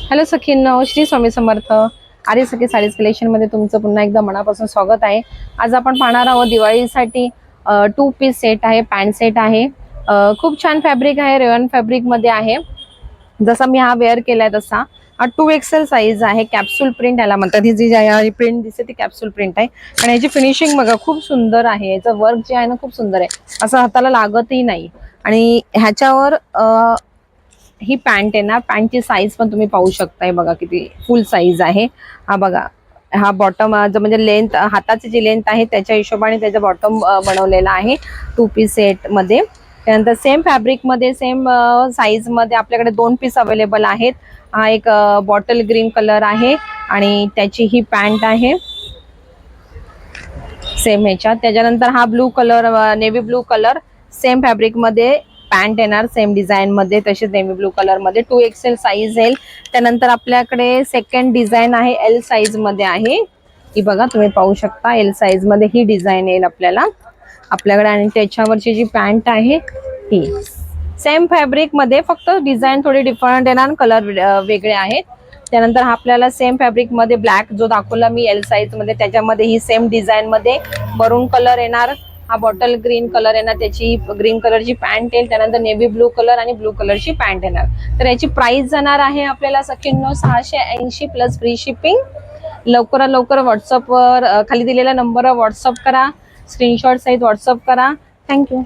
Hello सखींनो, Shri Swami Samarth. आर्य सखी sarees collection मध्ये तुमचं पुन्हा एकदा मनापासून स्वागत आहे. आज आपण पाहणार आहोत दिवाळीसाठी 2 पीस सेट आहे, पॅन्ट सेट आहे. खूप छान फॅब्रिक आहे, रेयन फॅब्रिक मध्ये आहे. जसा मी हा वेअर केलाय तसा 2XL साईज आहे. कॅप्सूल प्रिंट याला म्हणतात. ही जी प्रिंट दिसते ती कॅप्सूल प्रिंट आहे आणि याची फिनिशिंग बघा खूप सुंदर आहे. याचं वर्क जे आहे ना खूप सुंदर आहे, असं हाताला लागतही नाही. आणि ह्याच्यावर ही पॅन्ट आहे ना, पॅन्टची साईज पण तुम्ही पाहू शकताय. बघा किती फुल साईज आहे. हा बघा, हा बॉटम म्हणजे लेंथ, हाताची जी लेंथ आहे त्याच्या हिशोबाने त्याचा बॉटम बनवलेला आहे 2 पीस सेट मध्ये. त्यानंतर सेम फॅब्रिक मध्ये सेम साईज मध्ये आपल्याकडे 2 पीस अवेलेबल आहेत. हा एक बॉटल ग्रीन कलर आहे आणि त्याची ही पॅन्ट आहे सेम ह्याच्यात. त्याच्यानंतर हा blue colour, navy blue colour, same fabric मध्ये पॅन्ट येणार, सेम डिझाईन मध्ये, तसेच नेव्ही ब्लू कलर मध्ये 2XL साईज येईल. त्यानंतर आपल्याकडे सेकंड डिझाईन आहे, L साईज मध्ये आहे. ही बघा तुम्ही पाहू शकता, L साईज मध्ये ही डिझाईन येईल आपल्याकडे. आणि त्याच्यावरची जी पॅन्ट आहे ही सेम फॅब्रिक मध्ये, फक्त डिझाईन थोडी डिफरंट येणार, कलर वेगळे आहेत. त्यानंतर आपल्याला सेम फॅब्रिक मध्ये ब्लॅक जो दाखवला मी L साईज मध्ये, त्याच्यामध्ये ही सेम डिझाईन मध्ये मरून कलर येणार. हा बॉटल ग्रीन कलर येणार, त्याची ग्रीन कलरची पॅन्ट येईल. त्यानंतर नेव्ही ब्लू कलर आणि ब्लू कलरची पॅन्ट येणार. तर याची प्राइस जाणार आहे आपल्याला सखींनो 680 प्लस फ्री शिपिंग. लवकरात लवकर व्हॉट्सअपवर खाली दिलेल्या नंबरवर व्हॉट्सअप करा, स्क्रीनशॉट सहित व्हॉट्सअप करा. थँक्यू.